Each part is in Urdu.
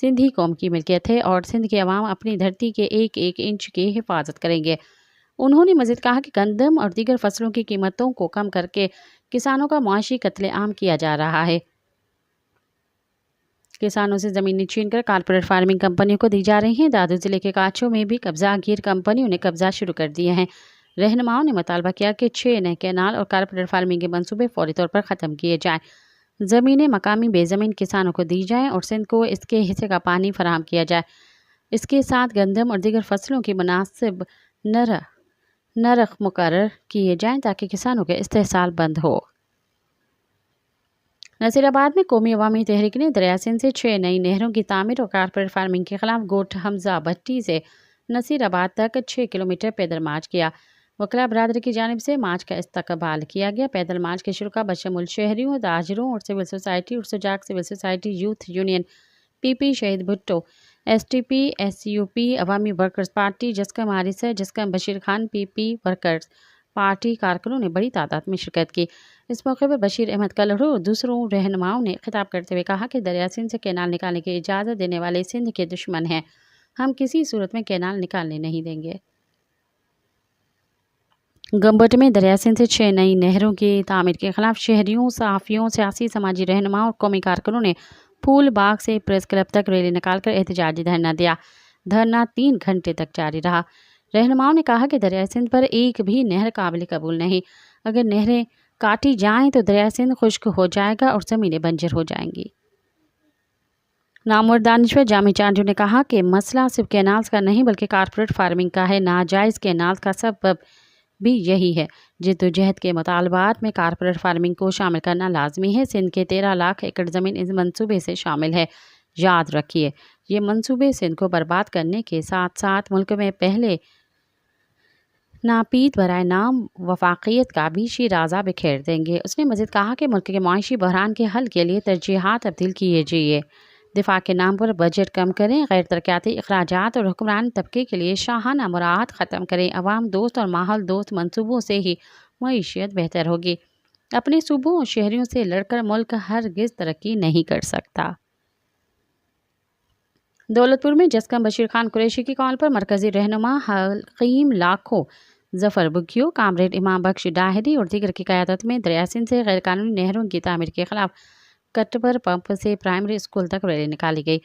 سندھی قوم کی ملکیت ہے اور سندھ کے عوام اپنی دھرتی کے ایک ایک انچ کی حفاظت کریں گے۔ انہوں نے مزید کہا کہ گندم اور دیگر فصلوں کی قیمتوں کو کم کر کے کسانوں کا معاشی قتل عام کیا جا رہا ہے۔ کسانوں سے زمینیں چھین کر کارپوریٹ فارمنگ کمپنیوں کو دی جا رہی ہیں۔ دادو ضلع کے کاچوں میں بھی قبضہ گیر کمپنیوں نے قبضہ شروع کر دیے ہیں۔ رہنماؤں نے مطالبہ کیا کہ 6 نئے کینال اور کارپوریٹ فارمنگ کے منصوبے فوری طور پر ختم کیے جائیں، زمینیں مقامی بے زمین کسانوں کو دی جائیں اور سندھ کو اس کے حصے کا پانی فراہم کیا جائے۔ اس کے ساتھ گندم اور دیگر فصلوں کی مناسب نرخ مقرر کیے جائیں تاکہ کسانوں کے استحصال بند ہو۔ نصیر آباد میں قومی عوامی تحریک نے دریا سندھ سے 6 نئی نہروں کی تعمیر اور کارپوریٹ فارمنگ کے خلاف گوٹھ حمزہ بھٹی سے نصیر آباد تک 6 کلومیٹر پیدل مارچ کیا۔ وکلاء برادری کی جانب سے مارچ کا استقبال کیا گیا۔ پیدل مارچ کے شرکاء بشمول شہریوں، تاجروں اور سول سوسائٹی اور سجاگ civil society youth union, P P Shaheed Bhutto, S T P, S U P, Awami workers party, جسکم آریسر، جسکم Bashir Khan, P P workers party کارکنوں نے بڑی تعداد میں شرکت کی۔ اس موقع پر بشیر احمد کلہڑو اور دوسروں رہنماؤں نے خطاب کرتے ہوئے کہا کہ دریا سندھ سے کینال نکالنے کی اجازت دینے والے سندھ کے دشمن ہیں۔ ہم کسی صورت میں کینال نکالنے نہیں دیں گے۔ گمبٹ میں دریا سندھ سے 6 نئی نہروں کی تعمیر کے خلاف شہریوں، صحافیوں، سیاسی سماجی رہنماؤں اور قومی کارکنوں نے پھول باغ سے پریس کلب تک ریلی نکال کر احتجاجی دھرنا دیا۔ دھرنا 3 گھنٹے تک جاری رہا۔ رہنماؤں نے کہا کہ دریا سندھ پر ایک بھی نہر قابل قبول نہیں۔ اگر نہریں کاٹی جائیں تو دریا سندھ خشک ہو جائے گا اور زمینیں بنجر ہو جائیں گی۔ نامور دانشور جامی چانڈو نے کہا کہ مسئلہ صرف کینالز کا نہیں بلکہ کارپوریٹ فارمنگ کا ہے۔ ناجائز کینالز کا سبب بھی یہی ہے۔ جدوجہد کے مطالبات میں کارپوریٹ فارمنگ کو شامل کرنا لازمی ہے۔ سندھ کے 13 لاکھ ایکڑ زمین اس منصوبے سے شامل ہے۔ یاد رکھیے، یہ منصوبے سندھ کو برباد کرنے کے ساتھ ساتھ ملک میں پہلے ناپید برائے نام وفاقیت کا بھی شیرازہ بکھیر دیں گے۔ اس نے مزید کہا کہ ملک کے معاشی بحران کے حل کے لیے ترجیحات تبدیل کیے جائیں۔ دفاع کے نام پر بجٹ کم کریں، غیر ترقیاتی اخراجات اور حکمران طبقے کے لیے شاہانہ مراعات ختم کریں۔ عوام دوست اور ماحول دوست منصوبوں سے ہی معیشت بہتر ہوگی۔ اپنے صوبوں اور شہریوں سے لڑ کر ملک ہرگز ترقی نہیں کر سکتا۔ دولت پور میں جسکم بشیر خان قریشی کی کال پر مرکزی رہنما حکیم لاکھو، ظفر بگیو، کامریڈ امام بخش ڈاہری اور دیگر کی قیادت میں دریا سندھ سے غیر قانونی نہروں کی تعمیر کے خلاف کٹبر پمپ سے پرائمری اسکول تک ریلی نکالی گئی۔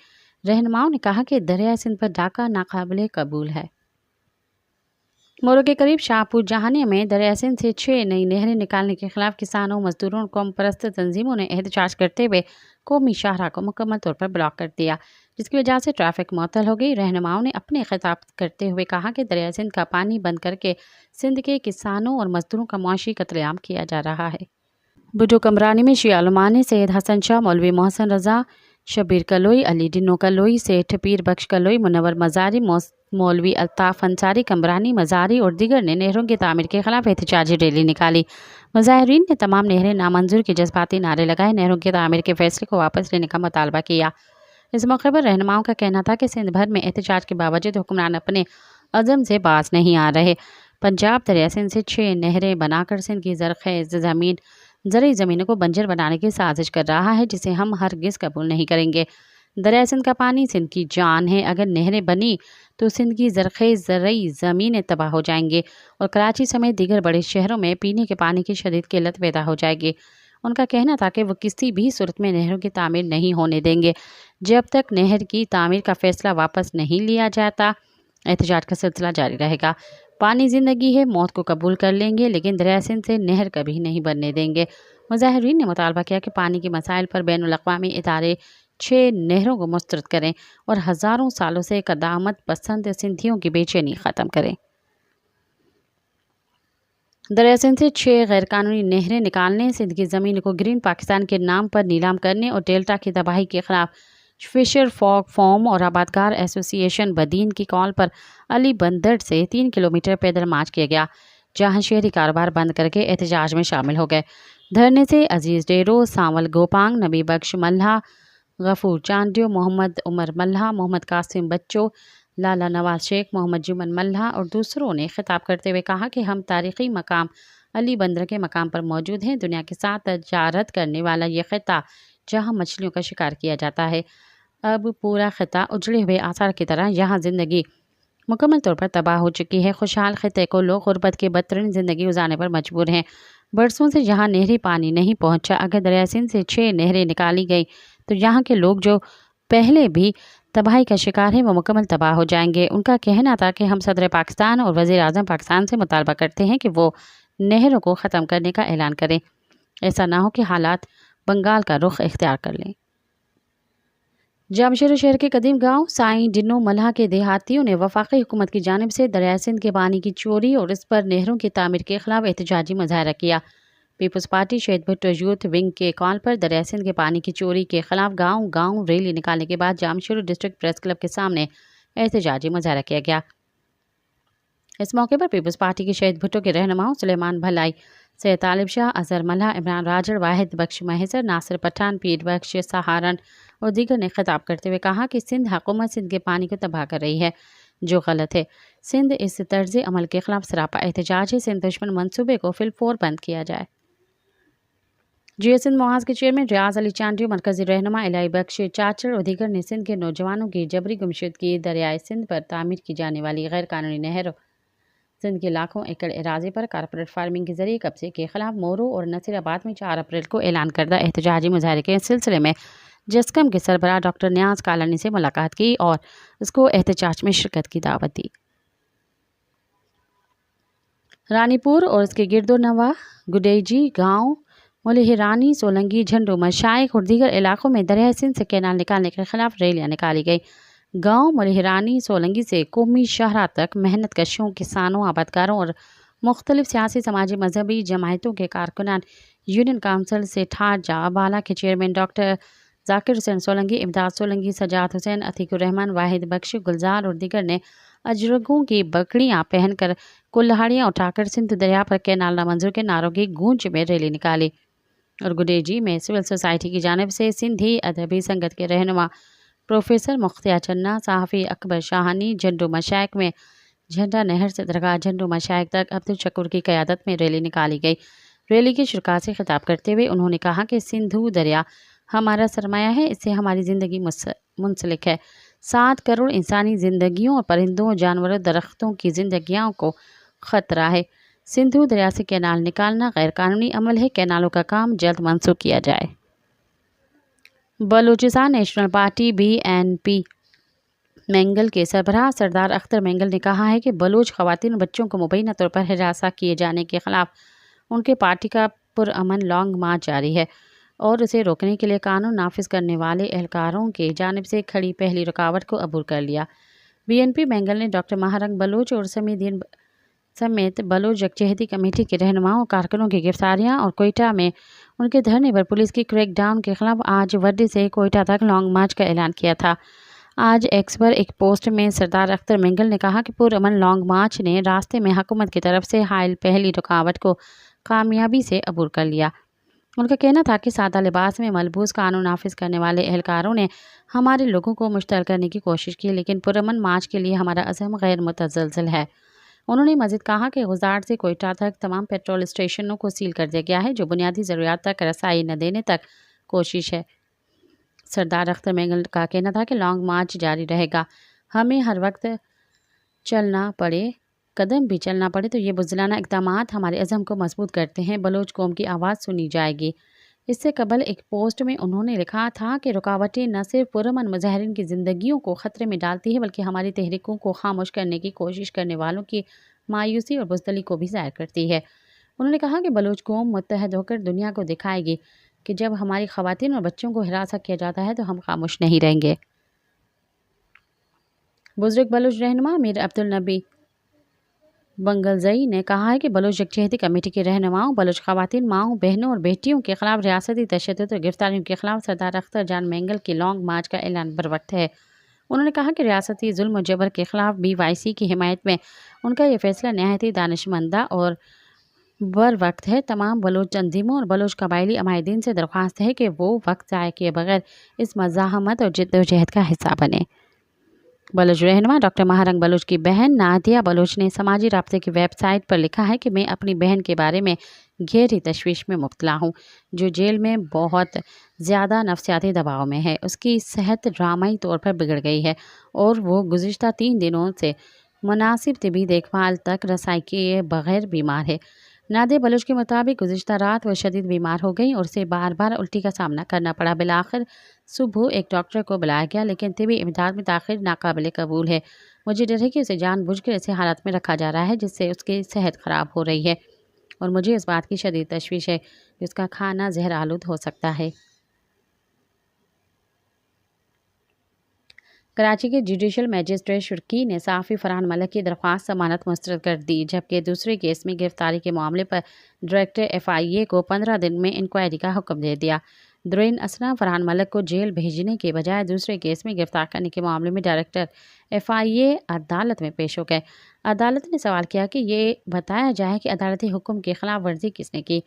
رہنماؤں نے کہا کہ دریا سندھ پر ڈاکہ ناقابل قبول ہے۔ مورو کے قریب شاہپور جہانیہ میں دریا سندھ سے 6 نئی نہریں نکالنے کے خلاف کسانوں، مزدوروں اور قوم پرست تنظیموں نے احتجاج کرتے ہوئے قومی شاہراہ کو مکمل طور پر بلاک کر دیا، جس کی وجہ سے ٹریفک معطل ہو گئی۔ رہنماؤں نے اپنے خطاب کرتے ہوئے کہا کہ دریا سندھ کا پانی بند کر کے سندھ کے کسانوں اور مزدوروں کا معاشی قتل عام کیا جا رہا ہے۔ بڈو کمرانی میں شیعہ علماء نے سید حسن شاہ، مولوی محسن رضا، شبیر کلوئی، علی ڈنو کلوئی، سیٹھ پیر بخش کلوئی، منور مزاری، مولوی الطاف انصاری، کمرانی مزاری اور دیگر نے نہروں کی تعمیر کے خلاف احتجاجی ریلی نکالی۔ مظاہرین نے تمام نہریں نامنظور کے جذباتی نعرے لگائے، نہروں کی تعمیر کے فیصلے کو واپس لینے کا مطالبہ کیا۔ اس موقع پر رہنماؤں کا کہنا تھا کہ سندھ بھر میں احتجاج کے باوجود حکمران اپنے عزم سے باز نہیں آ رہے۔ پنجاب دریا سندھ سے 6 نہریں بنا کر سندھ کی زرخیز زرعی زمینوں کو بنجر بنانے کی سازش کر رہا ہے، جسے ہم ہرگز قبول نہیں کریں گے۔ دریا سندھ کا پانی سندھ کی جان ہے۔ اگر نہریں بنی تو سندھ کی زرخیز زرعی زمینیں تباہ ہو جائیں گے اور کراچی سمیت دیگر بڑے شہروں میں پینے کے پانی کی شدید قلت پیدا ہو جائے گی۔ ان کا کہنا تھا کہ وہ کسی بھی صورت میں نہروں کی تعمیر نہیں ہونے دیں گے جب تک نہر کی تعمیر کا فیصلہ واپس نہیں لیا جاتا۔ احتجاج کا سلسلہ جاری رہے گا۔ پانی زندگی ہے، موت کو قبول کر لیں گے لیکن دریا سندھ سے نہر کبھی نہیں بننے دیں گے۔ مظاہرین نے مطالبہ کیا کہ پانی کے مسائل پر بین الاقوامی ادارے 6 نہروں کو مسترد کریں اور ہزاروں سالوں سے قدامت پسند سندھیوں کی بے چینی ختم کریں۔ دریا سندھ سے 6 غیر قانونی نہریں نکالنے، سندھ کی زمین کو گرین پاکستان کے نام پر نیلام کرنے اور ڈیلٹا کی تباہی کے خلاف فشر فوک فارم اور آبادکار ایسوسی ایشن بدین کی کال پر علی بندر سے 3 کلومیٹر پیدل مارچ کیا گیا، جہاں شہری کاروبار بند کر کے احتجاج میں شامل ہو گئے۔ دھرنے سے عزیز ڈیرو، سانول گوپانگ، نبی بخش ملہ، غفور چانڈیو، محمد عمر ملہ، محمد قاسم بچو، لالا نواز شیخ، محمد جمن ملہ اور دوسروں نے خطاب کرتے ہوئے کہا کہ ہم تاریخی مقام علی بندر کے مقام پر موجود ہیں، دنیا کے ساتھ تجارت کرنے والا یہ خطہ جہاں مچھلیوں کا شکار کیا جاتا ہے۔ اب پورا خطہ اجڑے ہوئے آثار کی طرح یہاں زندگی مکمل طور پر تباہ ہو چکی ہے۔ خوشحال خطے کو لوگ غربت کی بدترین زندگی گزارنے پر مجبور ہیں۔ برسوں سے یہاں نہری پانی نہیں پہنچا۔ اگر دریائے سندھ سے 6 نہریں نکالی گئی تو یہاں کے لوگ جو پہلے بھی تباہی کا شکار ہیں وہ مکمل تباہ ہو جائیں گے۔ ان کا کہنا تھا کہ ہم صدر پاکستان اور وزیر اعظم پاکستان سے مطالبہ کرتے ہیں کہ وہ نہروں کو ختم کرنے کا اعلان کریں، ایسا نہ ہو کہ حالات بنگال کا رخ اختیار کر لیں۔ جامشیدہ شہر کے قدیم گاؤں سائیں ڈنو ملہ کے دیہاتیوں نے وفاقی حکومت کی جانب سے دریائے سندھ کے پانی کی چوری اور اس پر نہروں کی تعمیر کے خلاف احتجاجی مظاہرہ کیا۔ پیپلز پارٹی شہید بھٹو یوتھ ونگ کے کال پر دریائے سندھ کے پانی کی چوری کے خلاف گاؤں گاؤں ریلی نکالنے کے بعد جامشیدہ ڈسٹرکٹ پریس کلب کے سامنے احتجاجی مظاہرہ کیا گیا۔ اس موقع پر پیپلز پارٹی کے شہید بھٹو کے رہنماؤں سلیمان بھلائی، سید طالب شاہ، اظہر ملہ، عمران راجڑ، واحد بخش مہیسر، ناصر پٹھان، پیر بخش سہارن اور دیگر نے خطاب کرتے ہوئے کہا کہ سندھ حکومت سندھ کے پانی کو تباہ کر رہی ہے، جو غلط ہے۔ سندھ اس طرز عمل کے خلاف سراپا احتجاج ہے۔ سندھ دشمن منصوبے کو فی الفور بند کیا جائے۔ جی ایس سندھ محاذ کے چیئرمین ریاض علی چانڈیو، مرکزی رہنما الہی بخش چاچڑ اور دیگر نے سندھ کے نوجوانوں کی جبری گمشدگی، دریائے سندھ پر تعمیر کی جانے والی غیر قانونی نہر، سندھ کے لاکھوں ایکڑ اراضی پر کارپوریٹ فارمنگ کے ذریعے قبضے کے خلاف مورو اور نصیر آباد میں 4 اپریل کو اعلان کردہ احتجاجی مظاہرے کے سلسلے میں جسکم کے سربراہ ڈاکٹر نیاز کالانی سے ملاقات کی اور اس کو احتجاج میں شرکت کی دعوت دی۔ رانی پور اور اس کے گرد و نواح، گڈیجی گاؤں، ملہرانی، سولنگی، جھنڈو مشائق اور دیگر علاقوں میں دریائے سندھ سے کینال نکالنے کے خلاف ریلیاں نکالی گئی۔ گاؤں ملہرانی، سولنگی سے قومی شاہراہ تک محنت کشوں، کسانوں، آبادکاروں اور مختلف سیاسی، سماجی، مذہبی جماعتوں کے کارکنان، یونین کونسل سے ٹھاٹ جا بالا کے چیئرمین ڈاکٹر ذاکر حسین سولنگی، امداد سولنگی، سجاد حسین، عتیق الرحمن، واحد بخش، گلزار اور دیگر نے اجرگوں کی بکڑیاں پہن کر کلہاڑیاں اٹھا کر سندھ دریا پر کینال نامنظور کے نعروں کی گونج میں ریلی نکالی۔ اور گڈیجی میں سول سوسائٹی کی جانب سے سندھی ادبی سنگت کے رہنما پروفیسر مختار چنّا، صحافی اکبر شاہانی، جھنڈو مشائق میں جھنڈا نہر سے درگاہ جھنڈو مشائق تک عبدالشکور کی قیادت میں ریلی نکالی گئی۔ ریلی کے شرکاء سے خطاب کرتے ہوئے انہوں نے کہا کہ سندھو دریا ہمارا سرمایہ ہے، اس سے ہماری زندگی منسلک ہے۔ 7 کروڑ انسانی زندگیوں اور پرندوں، جانوروں، درختوں کی زندگیوں کو خطرہ ہے۔ سندھو دریا سے کینال نکالنا غیر قانونی عمل ہے۔ کینالوں کا کام جلد منسوخ کیا جائے۔ Balochistan national party BNP Mengal کے سربراہ سردار اختر مینگل نے کہا ہے کہ بلوچ خواتین اور بچوں کو مبینہ طور پر ہراساں کیے جانے کے خلاف ان کے پارٹی کا پرامن لانگ مارچ جاری ہے اور اسے روکنے کے لیے قانون نافذ کرنے والے اہلکاروں کی جانب سے کھڑی پہلی رکاوٹ کو عبور کر لیا۔ BNP مینگل نے ڈاکٹر ماہرنگ بلوچ اور سمیدین سمیت بلوچ یکجہتی کمیٹی کے رہنماؤں اور کارکنوں کی گرفتاریاں اور کوئٹہ میں ان کے دھرنے پر پولیس کی کریک ڈاؤن کے خلاف آج وردی سے کوئٹہ تک لانگ مارچ کا اعلان کیا تھا۔ آج ایکس پر ایک پوسٹ میں سردار اختر مینگل نے کہا کہ پرامن لانگ مارچ نے راستے میں حکومت کی طرف سے حائل پہلی رکاوٹ کو کامیابی سے عبور کر لیا۔ ان کا کہنا تھا کہ سادہ لباس میں ملبوس قانون نافذ کرنے والے اہلکاروں نے ہمارے لوگوں کو مشتعل کرنے کی کوشش کی، لیکن پرامن مارچ کے لیے ہمارا عزم غیر متزلزل ہے۔ انہوں نے مزید کہا کہ غزار سے کوئٹہ تک تمام پیٹرول اسٹیشنوں کو سیل کر دیا گیا ہے، جو بنیادی ضروریات تک رسائی نہ دینے تک کوشش ہے۔ سردار اختر مینگل کا کہنا تھا کہ لانگ مارچ جاری رہے گا، ہمیں ہر وقت چلنا پڑے، قدم بھی چلنا پڑے تو یہ بزدلانہ اقدامات ہمارے عزم کو مضبوط کرتے ہیں۔ بلوچ قوم کی آواز سنی جائے گی۔ اس سے قبل ایک پوسٹ میں انہوں نے لکھا تھا کہ رکاوٹیں نہ صرف پرامن مظاہرین کی زندگیوں کو خطرے میں ڈالتی ہے بلکہ ہماری تحریکوں کو خاموش کرنے کی کوشش کرنے والوں کی مایوسی اور بزدلی کو بھی ظاہر کرتی ہے۔ انہوں نے کہا کہ بلوچ قوم متحد ہو کر دنیا کو دکھائے گی کہ جب ہماری خواتین اور بچوں کو ہراساں کیا جاتا ہے تو ہم خاموش نہیں رہیں گے۔ بزرگ بلوچ رہنما امیر عبدالنبی بنگلزئی نے کہا ہے کہ بلوچ یکجہتی کمیٹی کے رہنماؤں بلوچ خواتین، ماؤں، بہنوں اور بیٹیوں کے خلاف ریاستی تشدد اور گرفتاریوں کے خلاف سردار اختر جان مینگل کی لانگ مارچ کا اعلان بروقت ہے۔ انہوں نے کہا کہ ریاستی ظلم و جبر کے خلاف BYC کی حمایت میں ان کا یہ فیصلہ نہایت ہی دانشمندانہ اور بروقت ہے۔ تمام بلوچ تنظیموں اور بلوچ قبائلی عمائدین سے درخواست ہے کہ وہ وقت ضائع کیے بغیر اس مزاحمت اور جدوجہد کا حصہ بنیں۔ بلوچ رہنما ڈاکٹر ماہرنگ بلوچ کی بہن نادیہ بلوچ نے سماجی رابطے کی ویب سائٹ پر لکھا ہے کہ میں اپنی بہن کے بارے میں گہری تشویش میں مبتلا ہوں، جو جیل میں بہت زیادہ نفسیاتی دباؤ میں ہے۔ اس کی صحت ڈرامائی طور پر بگڑ گئی ہے اور وہ گزشتہ 3 دنوں سے مناسب طبی دیکھ بھال تک رسائی کے بغیر بیمار ہے۔ نادیہ بلوچ کے مطابق گزشتہ رات وہ شدید بیمار ہو گئیں اور اسے بار بار الٹی کا سامنا کرنا پڑا۔ بالآخر صبح ایک ڈاکٹر کو بلایا گیا، لیکن طبی امداد میں تاخیر ناقابل قبول ہے۔ مجھے ڈر ہے کہ اسے جان بوجھ کر ایسے حالات میں رکھا جا رہا ہے جس سے اس کی صحت خراب ہو رہی ہے، اور مجھے اس بات کی شدید تشویش ہے کہ اس کا کھانا زہر آلود ہو سکتا ہے۔ کراچی کے جوڈیشل میجسٹریٹ شرکی نے صحافی فرحان ملک کی درخواست ضمانت مسترد کر دی، جبکہ دوسرے کیس میں گرفتاری کے معاملے پر ڈائریکٹر FIA کو 15 دن میں انکوائری کا حکم دے دیا۔ درین اسنا فرحان ملک کو جیل بھیجنے کے بجائے دوسرے کیس میں گرفتار کرنے کے معاملے میں ڈائریکٹر FIA عدالت میں پیش ہو گئے۔ عدالت نے سوال کیا کہ یہ بتایا جائے کہ عدالتی حکم کی خلاف ورزی کس نے کی۔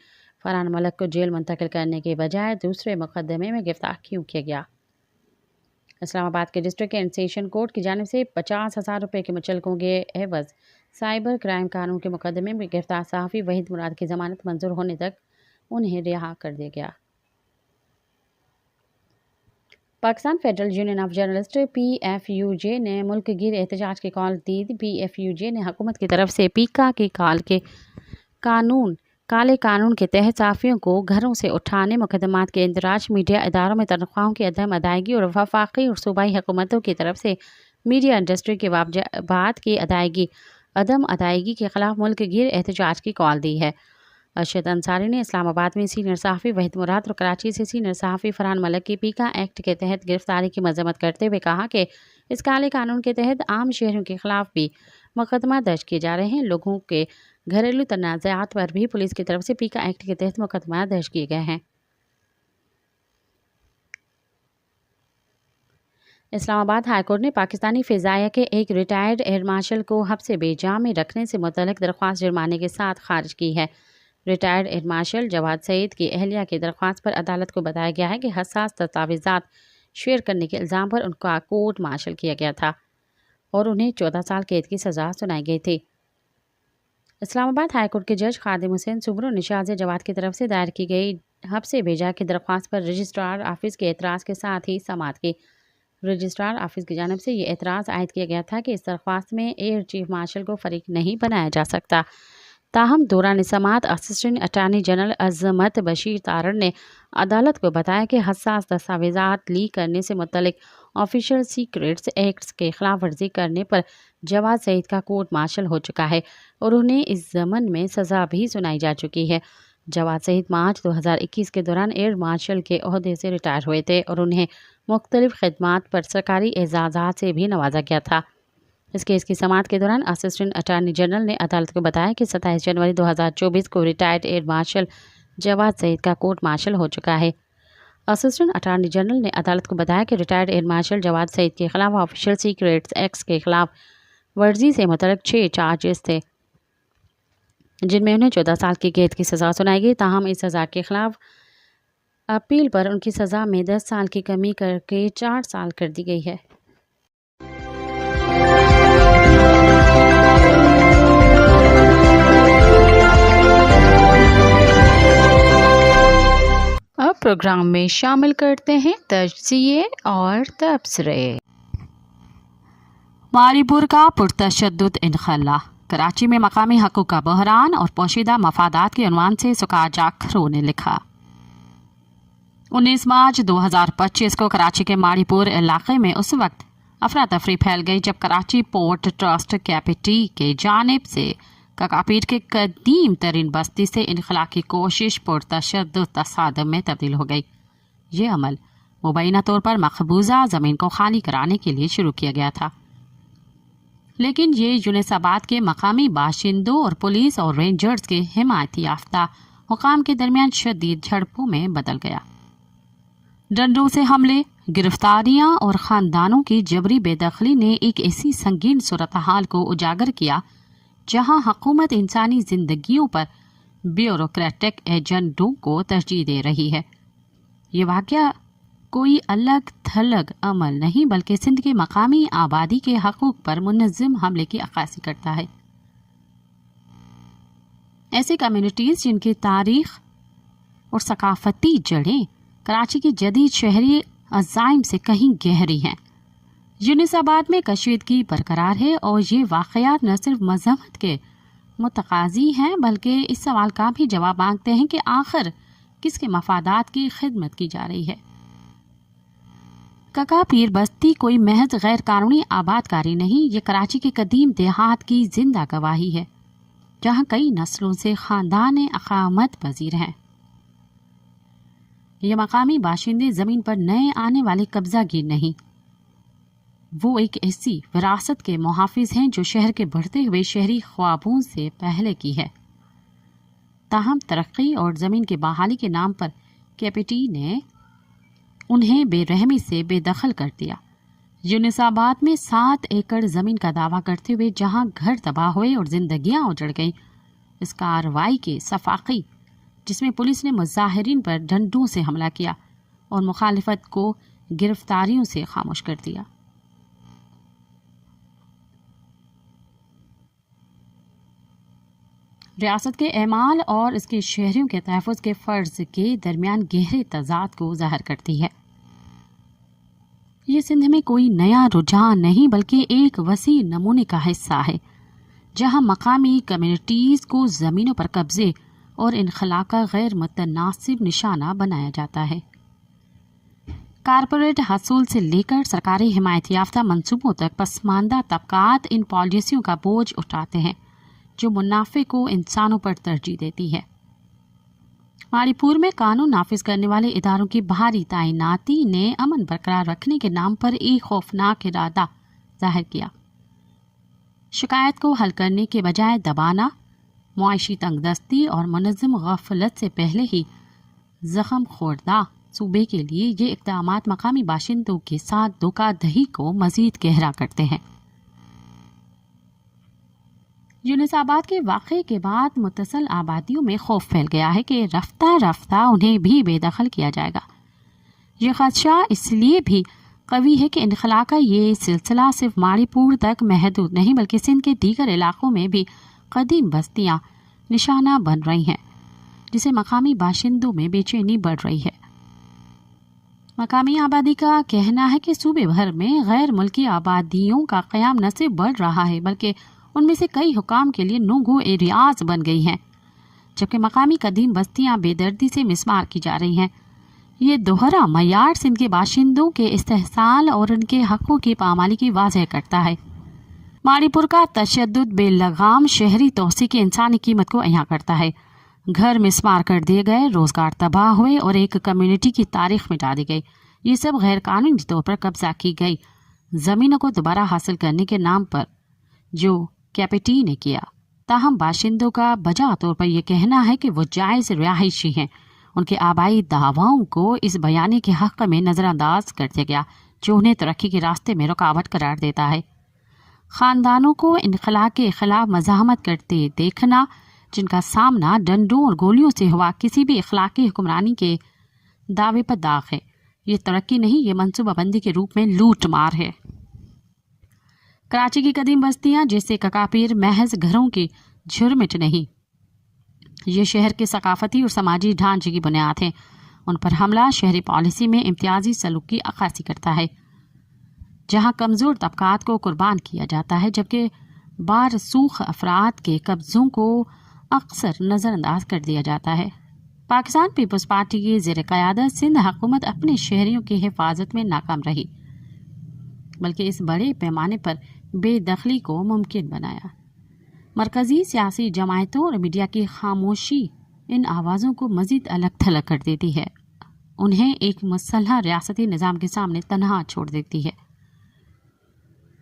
فرحان ملک کو جیل منتقل کرنے کے بجائے دوسرے مقدمے میں گرفتار کیوں کیا گیا؟ اسلام آباد کے ڈسٹرکٹ اینڈ سیشن کورٹ کی جانب سے 50,000 روپے کے مچلقوں کے عوض سائبر کرائم قانون کے مقدمے میں گرفتار صحافی وحید مراد کی ضمانت منظور ہونے تک انہیں رہا کر دیا گیا۔ Pakistan federal union of journalist PFUJ نے ملک گیر احتجاج کی کال دی۔ PFUJ نے حکومت کی طرف سے پیکا کے کالے قانون کے تحت صحافیوں کو گھروں سے اٹھانے، مقدمات کے اندراج، میڈیا اداروں میں تنخواہوں کی عدم ادائیگی اور وفاقی اور صوبائی حکومتوں کی طرف سے میڈیا انڈسٹری کے واجبات کی عدم ادائیگی کے خلاف ملک گیر احتجاج کی کال دی ہے۔ ارشد انصاری نے اسلام آباد میں سینئر صحافی وحید مراد اور کراچی سے سینئر صحافی فرحان ملک کی پیکا ایکٹ کے تحت گرفتاری کی مذمت کرتے ہوئے کہا کہ اس کالے قانون کے تحت عام شہریوں کے خلاف بھی مقدمہ درج کیے جا رہے ہیں۔ لوگوں کے گھریلو تنازعات پر بھی پولیس کی طرف سے پیکا ایکٹ کے تحت مقدمہ درج کیے گئے ہیں۔ اسلام آباد ہائی کورٹ نے پاکستانی فضائیہ کے ایک ریٹائرڈ ایئر مارشل کو حبس بے جا میں رکھنے سے متعلق درخواست جرمانے کے ساتھ خارج کی ہے۔ ریٹائرڈ ایئر مارشل جواد سعید کی اہلیہ کی درخواست پر عدالت کو بتایا گیا ہے کہ حساس دستاویزات شیئر کرنے کے الزام پر ان کا کورٹ مارشل کیا گیا تھا اور انہیں 14 سال قید کی سزا سنائی گئی تھی۔ اسلام آباد ہائی کورٹ کے جج خادم حسین سبرو نے شاہزہ جواد کی طرف سے دائر کی گئی حبس بے جا کی درخواست پر رجسٹرار آفس کے اعتراض کے ساتھ ہی سماعت کی۔ رجسٹرار آفس کی جانب سے یہ اعتراض عائد کیا گیا تھا کہ اس درخواست میں ایئر چیف مارشل کو فریق نہیں بنایا جا سکتا۔ تاہم دوران سماعت اسسٹنٹ اٹارنی جنرل عظمت بشیر تارڑ نے عدالت کو بتایا کہ حساس دستاویزات لیک کرنے سے متعلق آفیشل سیکریٹس ایکٹس کے خلاف ورزی کرنے پر جواد سعید کا کورٹ مارشل ہو چکا ہے اور انہیں اس ضمن میں سزا بھی سنائی جا چکی ہے۔ جواد سعید مارچ 2021 کے دوران ایئر مارشل کے عہدے سے ریٹائر ہوئے تھے اور انہیں مختلف خدمات پر سرکاری اعزازات سے بھی نوازا گیا تھا۔ اس کیس کی سماعت کے دوران اسسٹنٹ اٹارنی جنرل نے عدالت کو بتایا کہ 27 جنوری 2024 کو ریٹائرڈ ایئر مارشل جواد سعید کا کورٹ مارشل ہو چکا ہے۔ اسسٹنٹ اٹارنی جنرل نے عدالت کو بتایا کہ ریٹائرڈ ایئر مارشل جواد سعید کے خلاف آفیشل سیکریٹس ایکٹس کے خلاف ورزی سے متعلق 6 چارجز تھے، جن میں انہیں 14 سال کی قید کی سزا سنائی گئی۔ تاہم اس سزا کے خلاف اپیل پر ان کی سزا میں 10 سال کی کمی کر کے 4 سال کر دی گئی ہے۔ اب پروگرام میں شامل کرتے ہیں تجزیے اور تبصرے۔ ماری پور کا پرتشدد انخلا، کراچی میں مقامی حقوق کا بحران اور پوشیدہ مفادات کے عنوان سے سکاجا کھرو نے لکھا۔ 19 مارچ 2025 کو کراچی کے ماری پور علاقے میں اس وقت افراتفری پھیل گئی جب کراچی پورٹ ٹرسٹ کیپٹی کے جانب سے ککاپیٹ کے قدیم ترین بستی سے انخلا کی کوشش پرتشدد تصادم میں تبدیل ہو گئی۔ یہ عمل مبینہ طور پر مقبوضہ زمین کو خالی کرانے کے لیے شروع کیا گیا تھا، لیکن یہ یونس آباد کے مقامی باشندوں اور پولیس اور رینجرز کے حمایت یافتہ حکام کے درمیان شدید جھڑپوں میں بدل گیا۔ ڈنڈوں سے حملے، گرفتاریاں اور خاندانوں کی جبری بے دخلی نے ایک ایسی سنگین صورتحال کو اجاگر کیا جہاں حکومت انسانی زندگیوں پر بیوروکریٹک ایجنڈوں کو ترجیح دے رہی ہے۔ یہ واقعہ کوئی الگ تھلگ عمل نہیں بلکہ سندھ کے مقامی آبادی کے حقوق پر منظم حملے کی عکاسی کرتا ہے۔ ایسی کمیونٹیز جن کی تاریخ اور ثقافتی جڑیں کراچی کی جدید شہری عزائم سے کہیں گہری ہیں۔ یونس آباد میں کشیدگی برقرار ہے اور یہ واقعات نہ صرف مذمت کے متقاضی ہیں بلکہ اس سوال کا بھی جواب مانگتے ہیں کہ آخر کس کے مفادات کی خدمت کی جا رہی ہے۔ ککا پیر بستی کوئی محض غیر قانونی آباد کاری نہیں، یہ کراچی کے قدیم دیہات کی زندہ گواہی ہے جہاں کئی نسلوں سے خاندان اقامت پذیر ہیں۔ یہ مقامی باشندے زمین پر نئے آنے والے قبضہ گیر نہیں، وہ ایک ایسی وراثت کے محافظ ہیں جو شہر کے بڑھتے ہوئے شہری خوابوں سے پہلے کی ہے۔ تاہم ترقی اور زمین کے بحالی کے نام پر کیپٹی نے انہیں بے رحمی سے بے دخل کر دیا۔ یونس آباد میں 7 ایکڑ زمین کا دعویٰ کرتے ہوئے جہاں گھر تباہ ہوئے اور زندگیاں اجڑ گئیں، اس کارروائی کے صفاقی جس میں پولیس نے مظاہرین پر ڈنڈوں سے حملہ کیا اور مخالفت کو گرفتاریوں سے خاموش کر دیا۔ ریاست کے اعمال اور اس کے شہریوں کے تحفظ کے فرض کے درمیان گہرے تضاد کو ظاہر کرتی ہے۔ یہ سندھ میں کوئی نیا رجحان نہیں بلکہ ایک وسیع نمونے کا حصہ ہے جہاں مقامی کمیونٹیز کو زمینوں پر قبضے اور انخلا کا غیر متناسب نشانہ بنایا جاتا ہے۔ کارپوریٹ حصول سے لے کر سرکاری حمایت یافتہ منصوبوں تک پسماندہ طبقات ان پالیسیوں کا بوجھ اٹھاتے ہیں جو منافع کو انسانوں پر ترجیح دیتی ہے۔ ماڑی پور میں قانون نافذ کرنے والے اداروں کی بھاری تعیناتی نے امن برقرار رکھنے کے نام پر ایک خوفناک ارادہ ظاہر کیا۔ شکایت کو حل کرنے کے بجائے دبانا، معاشی تنگ دستی اور منظم غفلت سے پہلے ہی زخم خوردہ صوبے کے لیے یہ اقدامات مقامی باشندوں کے ساتھ دھوکہ دہی کو مزید گہرا کرتے ہیں۔ یونس آباد کے واقعے کے بعد متصل آبادیوں میں خوف پھیل گیا ہے کہ رفتہ رفتہ انہیں بھی بے دخل کیا جائے گا۔ یہ خدشہ اس لیے بھی قوی ہے کہ انخلا کا یہ سلسلہ صرف ماڑی پور تک محدود نہیں بلکہ سندھ کے دیگر علاقوں میں بھی قدیم بستیاں نشانہ بن رہی ہیں، جسے مقامی باشندوں میں بے چینی بڑھ رہی ہے۔ مقامی آبادی کا کہنا ہے کہ صوبے بھر میں غیر ملکی آبادیوں کا قیام نہ صرف بڑھ رہا ہے بلکہ ان میں سے کئی حکام کے لیے نو گو ایریاز بن گئی ہیں، جبکہ مقامی قدیم بستیاں بے دردی سے مسمار کی جا رہی ہیں۔ یہ دوہرا معیار سندھ کے باشندوں کے استحصال اور ان کے حقوق کی پامالی کی واضح کرتا ہے۔ ماڑی پور کا تشدد بے لگام شہری توسیع کی انسانی قیمت کو عیاں کرتا ہے۔ گھر مسمار کر دیے گئے، روزگار تباہ ہوئے اور ایک کمیونٹی کی تاریخ مٹا دی گئی۔ یہ سب غیر قانونی طور پر قبضہ کی گئی زمینوں کو دوبارہ حاصل کرنے کے نام پر جو کیپٹی نے کیا۔ تاہم باشندوں کا بجا طور پر یہ کہنا ہے کہ وہ جائز رہائشی ہیں۔ ان کے آبائی دعواؤں کو اس بیانے کے حق میں نظر انداز کر دیا گیا جو انہیں ترقی کے راستے میں رکاوٹ قرار دیتا ہے۔ خاندانوں کو انخلا کے خلاف مزاحمت کرتے دیکھنا، جن کا سامنا ڈنڈوں اور گولیوں سے ہوا، کسی بھی اخلاقی حکمرانی کے دعوے پر داغ ہے۔ یہ ترقی نہیں، یہ منصوبہ بندی کے روپ میں لوٹ مار ہے۔ کراچی کی قدیم بستیاں جیسے ککاپیر محض گھروں کی جھرمٹ نہیں، یہ شہر کے ثقافتی اور سماجی ڈھانچے کی بنیاد ہیں۔ ان پر حملہ شہری پالیسی میں امتیازی سلوک کی عکاسی کرتا ہے، جہاں کمزور طبقات کو قربان کیا جاتا ہے جبکہ بارسوخ افراد کے قبضوں کو اکثر نظر انداز کر دیا جاتا ہے۔ پاکستان پیپلز پارٹی کی زیر قیادت سندھ حکومت اپنے شہریوں کی حفاظت میں ناکام رہی بلکہ اس بڑے پیمانے پر بے دخلی کو ممکن بنایا۔ مرکزی سیاسی جماعتوں اور میڈیا کی خاموشی ان آوازوں کو مزید الگ تھلگ کر دیتی ہے، انہیں ایک مسلح ریاستی نظام کے سامنے تنہا چھوڑ دیتی ہے۔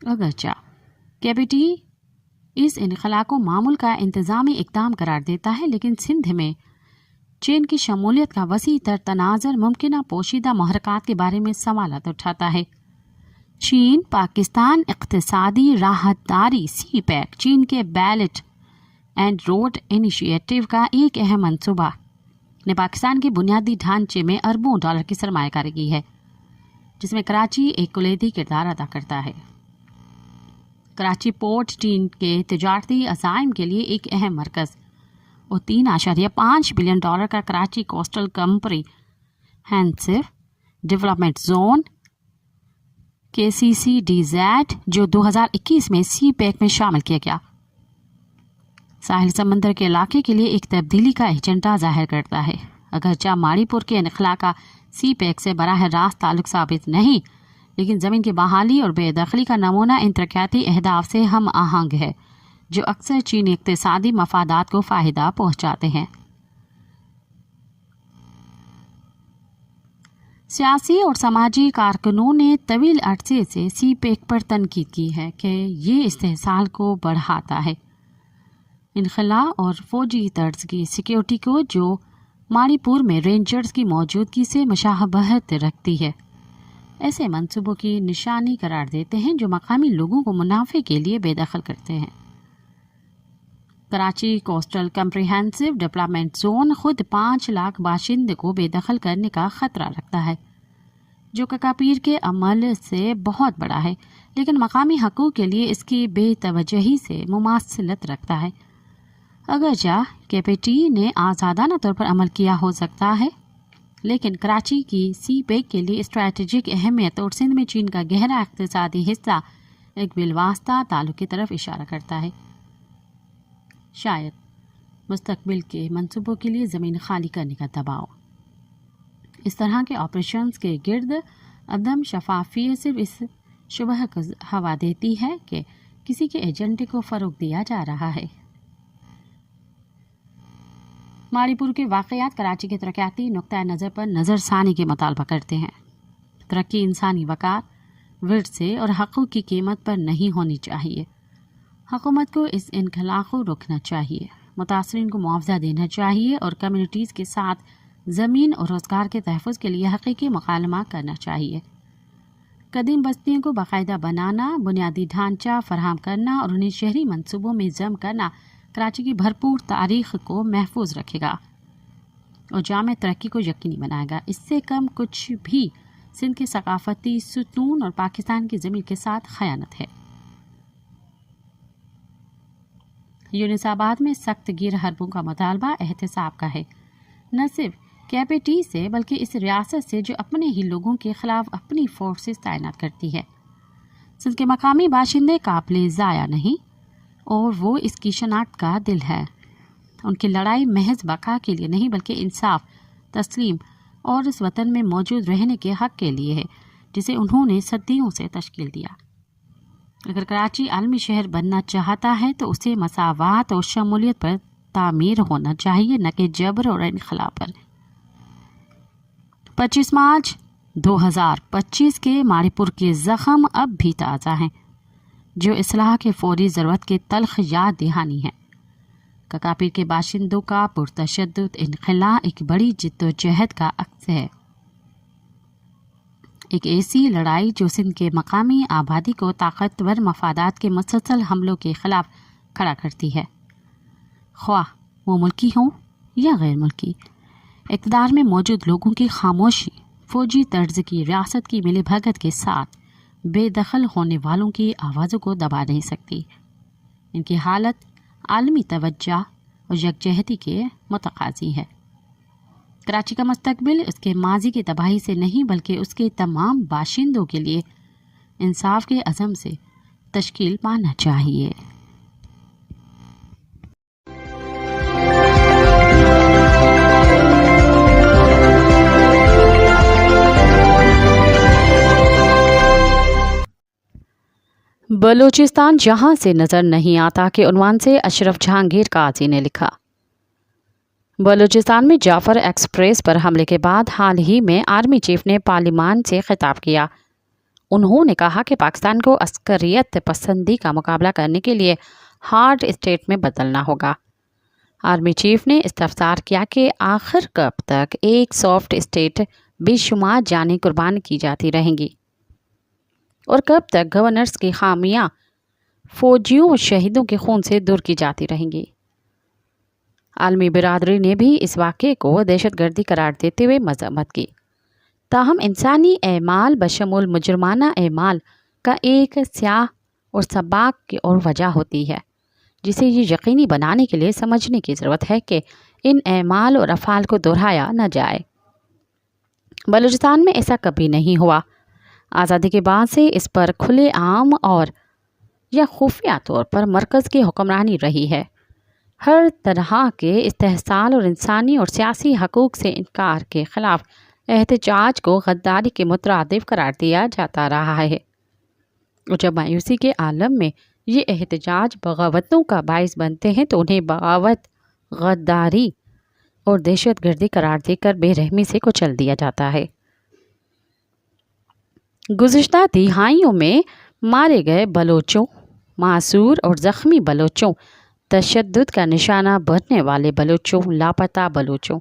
اگرچہ کیپٹی اس انخلا کو معمول کا انتظامی اقدام قرار دیتا ہے، لیکن سندھ میں چین کی شمولیت کا وسیع تر تناظر ممکنہ پوشیدہ محرکات کے بارے میں سوالات اٹھاتا ہے۔ چین پاکستان اقتصادی راہداری سی پیک چین کے بیلٹ اینڈ روڈ انیشیٹو کا ایک اہم منصوبہ نے پاکستان کے بنیادی ڈھانچے میں اربوں ڈالر کی سرمایہ کاری کی ہے، جس میں کراچی ایک کلیدی کردار ادا کرتا ہے۔ کراچی پورٹ چین کے تجارتی عزائم کے لیے ایک اہم مرکز اور $3.5 بلین کا Karachi coastal comprehensive development zone KCCDZ جو 2021 میں سی پیک میں شامل کیا گیا، ساحل سمندر کے علاقے کے لیے ایک تبدیلی کا ایجنڈا ظاہر کرتا ہے۔ اگرچہ ماڑی پور کے انخلا کا سی پیک سے براہ راست تعلق ثابت نہیں، لیکن زمین کی بحالی اور بے دخلی کا نمونہ ان ترقیاتی اہداف سے ہم آہنگ ہے جو اکثر چینی اقتصادی مفادات کو فائدہ پہنچاتے ہیں۔ سیاسی اور سماجی کارکنوں نے طویل عرصے سے سی پیک پر تنقید کی ہے کہ یہ استحصال کو بڑھاتا ہے، انخلا اور فوجی طرز کی سیکیورٹی کو جو ماڑی پور میں رینجرز کی موجودگی سے مشابہت رکھتی ہے، ایسے منصوبوں کی نشانی قرار دیتے ہیں جو مقامی لوگوں کو منافع کے لیے بے دخل کرتے ہیں۔ Karachi coastal comprehensive development zone خود 5 لاکھ باشندے کو بے دخل کرنے کا خطرہ رکھتا ہے، جو ککاپیر کے عمل سے بہت بڑا ہے، لیکن مقامی حقوق کے لیے اس کی بے توجہی سے مماثلت رکھتا ہے۔ اگرچہ KPT نے آزادانہ طور پر عمل کیا ہو سکتا ہے، لیکن کراچی کی سی پیک کے لیے اسٹریٹجک اہمیت اور سندھ میں چین کا گہرا اقتصادی حصہ ایک بالواسطہ تعلق کی طرف اشارہ کرتا ہے۔ شاید مستقبل کے منصوبوں کے لیے زمین خالی کرنے کا دباؤ، اس طرح کے آپریشنز کے گرد عدم شفافیت صرف اس شبہ کو ہوا دیتی ہے کہ کسی کے ایجنڈے کو فروغ دیا جا رہا ہے۔ ماڑی پور کے واقعات کراچی کے ترقیاتی نقطۂ نظر پر نظر ثانی کے مطالبہ کرتے ہیں۔ ترقی انسانی وقار، ورثے اور حقوق کی قیمت پر نہیں ہونی چاہیے۔ حکومت کو اس انخلا کو روکنا چاہیے، متاثرین کو معاوضہ دینا چاہیے اور کمیونٹیز کے ساتھ زمین اور روزگار کے تحفظ کے لیے حقیقی مکالمہ کرنا چاہیے۔ قدیم بستیوں کو باقاعدہ بنانا، بنیادی ڈھانچہ فراہم کرنا اور انہیں شہری منصوبوں میں ضم کرنا کراچی کی بھرپور تاریخ کو محفوظ رکھے گا اور جامع ترقی کو یقینی بنائے گا۔ اس سے کم کچھ بھی سندھ کے ثقافتی ستون اور پاکستان کی زمین کے ساتھ خیانت ہے۔ یونس آباد میں سخت گیر حربوں کا مطالبہ احتساب کا ہے، نہ صرف KPT سے بلکہ اس ریاست سے جو اپنے ہی لوگوں کے خلاف اپنی فورسز تعینات کرتی ہے۔ سندھ کے مقامی باشندے قابل ضائع نہیں اور وہ اس کی شناخت کا دل ہے۔ ان کی لڑائی محض بقا کے لیے نہیں بلکہ انصاف، تسلیم اور اس وطن میں موجود رہنے کے حق کے لیے ہے جسے انہوں نے صدیوں سے تشکیل دیا۔ اگر کراچی عالمی شہر بننا چاہتا ہے تو اسے مساوات اور شمولیت پر تعمیر ہونا چاہیے، نہ کہ جبر اور انخلا پر۔ 25 مارچ 2025 کے ماڑی پور کے زخم اب بھی تازہ ہیں، جو اصلاح کے فوری ضرورت کے تلخ یاد دہانی ہیں۔ ککاپیر کے باشندوں کا پرتشدد انخلا ایک بڑی جدوجہد کا عکس ہے، ایک ایسی لڑائی جو سندھ کے مقامی آبادی کو طاقتور مفادات کے مسلسل حملوں کے خلاف کھڑا کرتی ہے، خواہ وہ ملکی ہوں یا غیر ملکی۔ اقتدار میں موجود لوگوں کی خاموشی فوجی طرز کی ریاست کی ملی بھگت کے ساتھ بے دخل ہونے والوں کی آوازوں کو دبا نہیں سکتی۔ ان کی حالت عالمی توجہ اور یکجہتی کے متقاضی ہے۔ کراچی کا مستقبل اس کے ماضی کی تباہی سے نہیں بلکہ اس کے تمام باشندوں کے لیے انصاف کے عزم سے تشکیل پانا چاہیے۔ بلوچستان جہاں سے نظر نہیں آتا کے عنوان سے اشرف جہانگیر قاضی نے لکھا۔ بلوچستان میں جعفر ایکسپریس پر حملے کے بعد حال ہی میں آرمی چیف نے پارلیمان سے خطاب کیا۔ انہوں نے کہا کہ پاکستان کو عسکریت پسندی کا مقابلہ کرنے کے لیے ہارڈ اسٹیٹ میں بدلنا ہوگا۔ آرمی چیف نے استفسار کیا کہ آخر کب تک ایک سافٹ اسٹیٹ بے شمار جانیں قربان کی جاتی رہیں گی اور کب تک گورنرز کی خامیاں فوجیوں اور شہیدوں کے خون سے دور کی جاتی رہیں گی۔ عالمی برادری نے بھی اس واقعے کو دہشت گردی قرار دیتے ہوئے مذمت کی۔ تاہم انسانی اعمال بشمول مجرمانہ اعمال کا ایک سیاہ اور سباق کی اور وجہ ہوتی ہے جسے یہ یقینی بنانے کے لیے سمجھنے کی ضرورت ہے کہ ان اعمال اور افعال کو دہرایا نہ جائے۔ بلوچستان میں ایسا کبھی نہیں ہوا۔ آزادی کے بعد سے اس پر کھلے عام اور یا خفیہ طور پر مرکز کی حکمرانی رہی ہے۔ ہر طرح کے استحصال اور انسانی اور سیاسی حقوق سے انکار کے خلاف احتجاج کو غداری کے مترادف قرار دیا جاتا رہا ہے، اور جب مایوسی کے عالم میں یہ احتجاج بغاوتوں کا باعث بنتے ہیں تو انہیں بغاوت، غداری اور دہشت گردی قرار دے کر بے رحمی سے کچل دیا جاتا ہے۔ گزشتہ دہائیوں میں مارے گئے بلوچوں، معصور اور زخمی بلوچوں، تشدد کا نشانہ بننے والے بلوچوں، لاپتہ بلوچوں،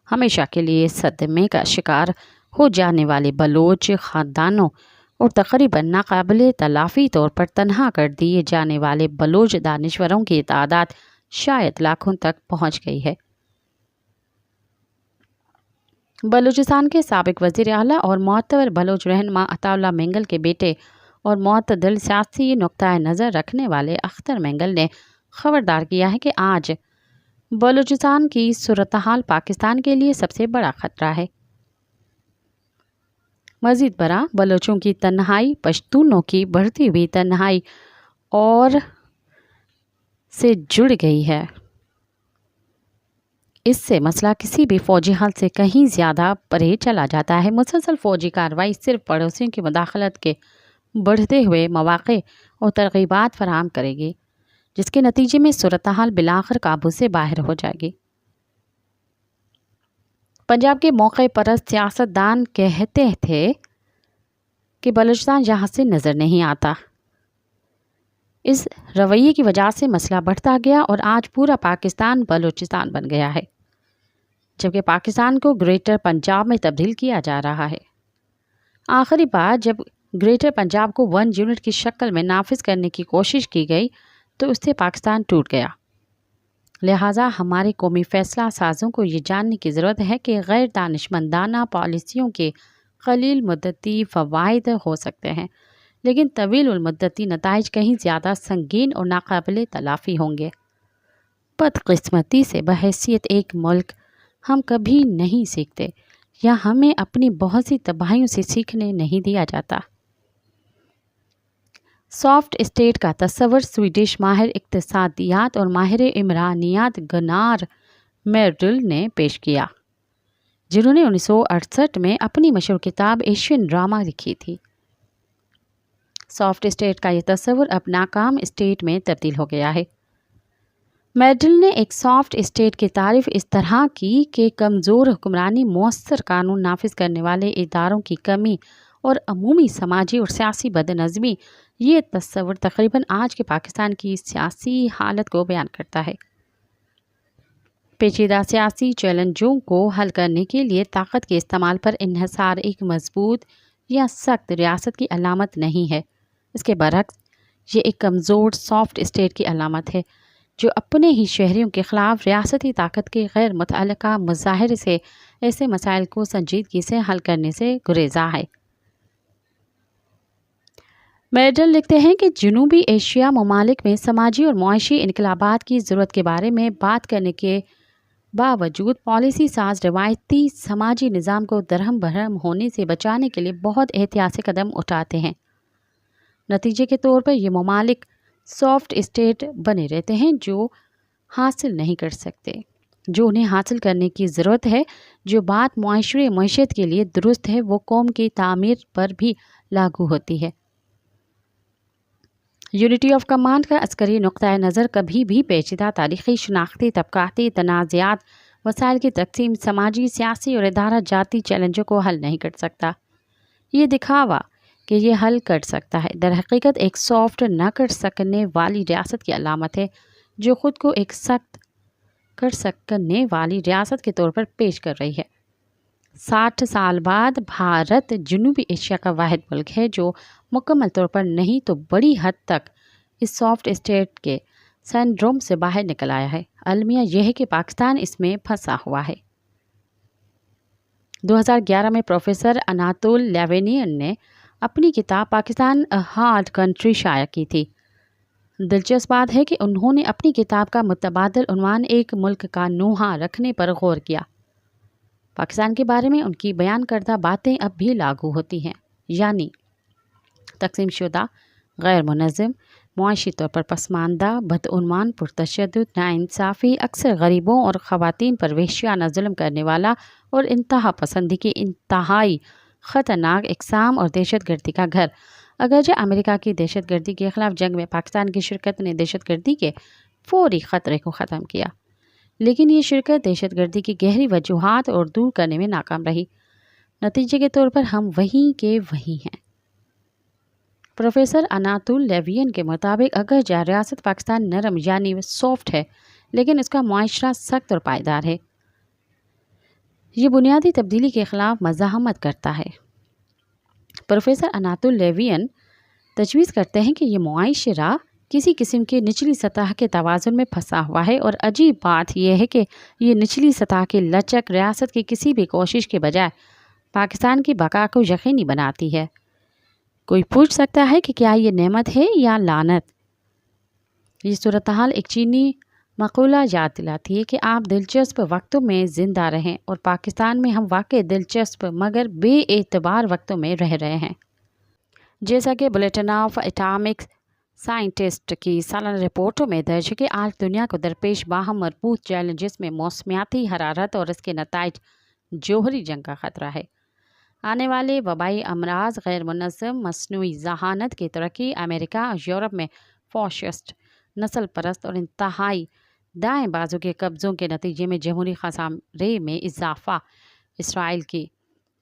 ہمیشہ کے لیے صدمے کا شکار ہو جانے والے بلوچ خاندانوں اور تقریباً ناقابل تلافی طور پر تنہا کر دیے جانے والے بلوچ دانشوروں کی تعداد شاید لاکھوں تک پہنچ گئی ہے۔ بلوچستان کے سابق وزیر اعلیٰ اور معتبر بلوچ رہنما عطا اللہ مینگل کے بیٹے اور معتدل سیاسی نقطۂ نظر رکھنے والے اختر مینگل نے خبردار کیا ہے کہ آج بلوچستان کی صورتحال پاکستان کے لیے سب سے بڑا خطرہ ہے۔ مزید برآں بلوچوں کی تنہائی پشتونوں کی بڑھتی ہوئی تنہائی اور سے جڑ گئی ہے۔ اس سے مسئلہ کسی بھی فوجی حل سے کہیں زیادہ پرے چلا جاتا ہے۔ مسلسل فوجی کارروائی صرف پڑوسیوں کی مداخلت کے بڑھتے ہوئے مواقع اور ترغیبات فراہم کرے گی، جس کے نتیجے میں صورتحال بالآخر قابو سے باہر ہو جائے گی۔ پنجاب کے موقع پرست سیاست دان کہتے تھے کہ بلوچستان یہاں سے نظر نہیں آتا۔ اس رویے کی وجہ سے مسئلہ بڑھتا گیا اور آج پورا پاکستان بلوچستان بن گیا ہے، جبکہ پاکستان کو گریٹر پنجاب میں تبدیل کیا جا رہا ہے۔ آخری بار جب گریٹر پنجاب کو 1 یونٹ کی شکل میں نافذ کرنے کی کوشش کی گئی تو اس سے پاکستان ٹوٹ گیا۔ لہٰذا ہمارے قومی فیصلہ سازوں کو یہ جاننے کی ضرورت ہے کہ غیر دانشمندانہ پالیسیوں کے قلیل مدتی فوائد ہو سکتے ہیں، لیکن طویل المدتی نتائج کہیں زیادہ سنگین اور ناقابل تلافی ہوں گے۔ بدقسمتی سے بحیثیت ایک ملک ہم کبھی نہیں سیکھتے، یا ہمیں اپنی بہت سی تباہیوں سے سیکھنے نہیں دیا جاتا۔ سافٹ اسٹیٹ کا تصور سویڈش ماہر اقتصادیات اور ماہر عمرانیات گنار میرڈل نے پیش کیا، جنہوں نے 1968 میں اپنی مشہور کتاب ایشین ڈرامہ لکھی تھی۔ سافٹ اسٹیٹ کا یہ تصور اب ناکام اسٹیٹ میں تبدیل ہو گیا ہے۔ میرڈل نے ایک سافٹ اسٹیٹ کی تعریف اس طرح کی کہ کمزور حکمرانی، مؤثر قانون نافذ کرنے والے اداروں کی کمی اور عمومی سماجی اور سیاسی بدنظمی۔ یہ تصور تقریباً آج کے پاکستان کی سیاسی حالت کو بیان کرتا ہے۔ پیچیدہ سیاسی چیلنجوں کو حل کرنے کے لیے طاقت کے استعمال پر انحصار ایک مضبوط یا سخت ریاست کی علامت نہیں ہے، اس کے برعکس یہ ایک کمزور سافٹ اسٹیٹ کی علامت ہے، جو اپنے ہی شہریوں کے خلاف ریاستی طاقت کے غیر متعلقہ مظاہر سے ایسے مسائل کو سنجیدگی سے حل کرنے سے گریزاں ہے۔ میرڈل لکھتے ہیں کہ جنوبی ایشیا ممالک میں سماجی اور معاشی انقلابات کی ضرورت کے بارے میں بات کرنے کے باوجود پالیسی ساز روایتی سماجی نظام کو درہم برہم ہونے سے بچانے کے لیے بہت احتیاطی قدم اٹھاتے ہیں۔ نتیجے کے طور پر یہ ممالک سافٹ اسٹیٹ بنے رہتے ہیں جو حاصل نہیں کر سکتے جو انہیں حاصل کرنے کی ضرورت ہے۔ جو بات معاشرے معیشت کے لیے درست ہے وہ قوم کی تعمیر پر بھی لاگو ہوتی ہے۔ یونٹی آف کمانڈ کا عسکری نقطۂ نظر کبھی بھی پیچیدہ تاریخی، شناختی، طبقاتی تنازعات، وسائل کی تقسیم، سماجی، سیاسی اور ادارہ جاتی چیلنجوں کو حل نہیں کر سکتا۔ یہ دکھاوا کہ یہ حل کر سکتا ہے در حقیقت ایک سافٹ نہ کر سکنے والی ریاست کی علامت ہے، جو خود کو ایک سخت کر سکنے والی ریاست کے طور پر پیش کر رہی ہے۔ 60 سال بعد بھارت جنوبی ایشیا کا واحد ملک ہے جو مکمل طور پر نہیں تو بڑی حد تک اس سافٹ اسٹیٹ کے سنڈروم سے باہر نکل آیا ہے۔ المیہ یہ ہے کہ پاکستان اس میں پھنسا ہوا ہے۔ 2011 میں پروفیسر اناتول لیوینین نے اپنی کتاب پاکستان اے ہارڈ کنٹری شائع کی تھی۔ دلچسپ بات ہے کہ انہوں نے اپنی کتاب کا متبادل عنوان ایک ملک کا نوحہ رکھنے پر غور کیا۔ پاکستان کے بارے میں ان کی بیان کردہ باتیں اب بھی لاگو ہوتی ہیں، یعنی تقسیم شدہ، غیر منظم، معاشی طور پر پسماندہ، بدعنوان، پرتشدد، ناانصافی، اکثر غریبوں اور خواتین پر وحشیانہ ظلم کرنے والا اور انتہا پسندی کی انتہائی خطرناک اقسام اور دہشت گردی کا گھر۔ اگرچہ امریکہ کی دہشت گردی کے خلاف جنگ میں پاکستان کی شرکت نے دہشت گردی کے فوری خطرے کو ختم کیا، لیکن یہ شرکت دہشت گردی کی گہری وجوہات اور دور کرنے میں ناکام رہی۔ نتیجے کے طور پر ہم وہیں کے وہیں ہیں۔ پروفیسر اناتول لیوین کے مطابق اگرچہ ریاست پاکستان نرم یعنی سافٹ ہے، لیکن اس کا معاشرہ سخت اور پائیدار ہے۔ یہ بنیادی تبدیلی کے خلاف مزاحمت کرتا ہے۔ پروفیسر اناتول لیوین تجویز کرتے ہیں کہ یہ معاشرہ کسی قسم کے نچلی سطح کے توازن میں پھنسا ہوا ہے، اور عجیب بات یہ ہے کہ یہ نچلی سطح کی لچک ریاست کی کسی بھی کوشش کے بجائے پاکستان کی بقا کو یقینی بناتی ہے۔ کوئی پوچھ سکتا ہے کہ کیا یہ نعمت ہے یا لعنت؟ یہ صورتحال ایک چینی مقولہ یاد دلاتی ہے کہ آپ دلچسپ وقتوں میں زندہ رہیں، اور پاکستان میں ہم واقع دلچسپ مگر بے اعتبار وقتوں میں رہ رہے ہیں۔ جیسا کہ بلیٹن آف ایٹامک سائنٹسٹ کی سالانہ رپورٹوں میں درج ہے کہ آج دنیا کو درپیش باہم مربوط چیلنجز میں موسمیاتی حرارت اور اس کے نتائج جوہری جنگ کا خطرہ ہے۔ آنے والے وبائی امراض، غیر منظم مصنوعی ذہانت کی ترقی، امریکہ اور یورپ میں فاشسٹ، نسل پرست اور انتہائی دائیں بازو کے قبضوں کے نتیجے میں جمہوری خسارے میں اضافہ، اسرائیل کی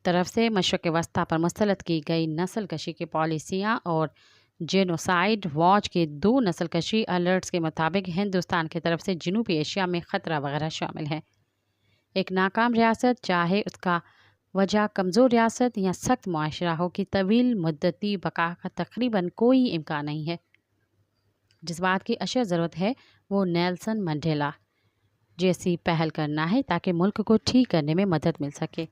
طرف سے مشرق وسطیٰ پر مسلط کی گئی نسل کشی کی پالیسیاں اور جینوسائیڈ واچ کے 2 نسل کشی الرٹس کے مطابق ہندوستان کی طرف سے جنوبی ایشیا میں خطرہ وغیرہ شامل ہیں۔ ایک ناکام ریاست، چاہے اس کا وجہ کمزور ریاست یا سخت معاشرہ ہو، کی طویل مدتی بقا کا تقریباً کوئی امکان نہیں ہے۔ جس بات کی اشد ضرورت ہے وہ نیلسن منڈیلا جیسی پہل کرنا ہے تاکہ ملک کو ٹھیک کرنے میں مدد مل سکے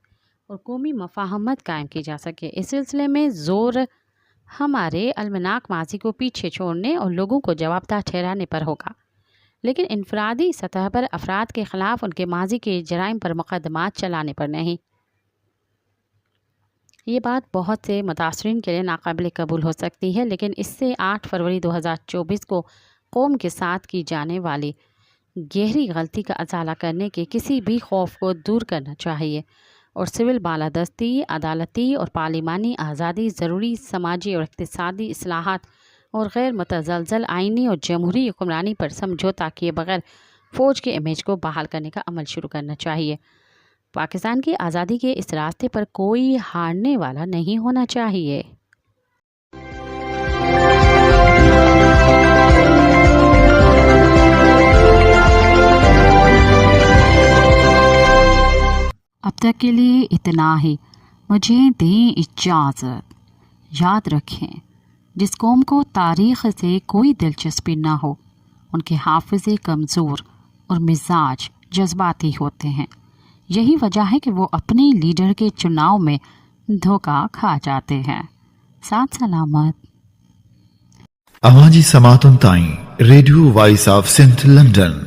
اور قومی مفاہمت قائم کی جا سکے۔ اس سلسلے میں زور ہمارے المناک ماضی کو پیچھے چھوڑنے اور لوگوں کو جوابدہ ٹھہرانے پر ہوگا، لیکن انفرادی سطح پر افراد کے خلاف ان کے ماضی کے جرائم پر مقدمات چلانے پر نہیں۔ یہ بات بہت سے متاثرین کے لیے ناقابل قبول ہو سکتی ہے، لیکن اس سے 8 فروری 2024 کو قوم کے ساتھ کی جانے والی گہری غلطی کا ازالہ کرنے کے کسی بھی خوف کو دور کرنا چاہیے، اور سول بالادستی، عدالتی اور پارلیمانی آزادی، ضروری سماجی اور اقتصادی اصلاحات اور غیر متزلزل آئینی اور جمہوری حکمرانی پر سمجھوتہ کیے بغیر فوج کے امیج کو بحال کرنے کا عمل شروع کرنا چاہیے۔ پاکستان کی آزادی کے اس راستے پر کوئی ہارنے والا نہیں ہونا چاہیے۔ اب تک کے لیے اتنا ہی، مجھے دیں اجازت۔ یاد رکھیں، جس قوم کو تاریخ سے کوئی دلچسپی نہ ہو، ان کے حافظے کمزور اور مزاج جذباتی ہوتے ہیں۔ یہی وجہ ہے کہ وہ اپنے لیڈر کے چناؤ میں دھوکہ کھا جاتے ہیں۔ ساتھ سلامت۔ اواجی سماعتن تائیں ریڈیو وائس آف سنتھ لنڈن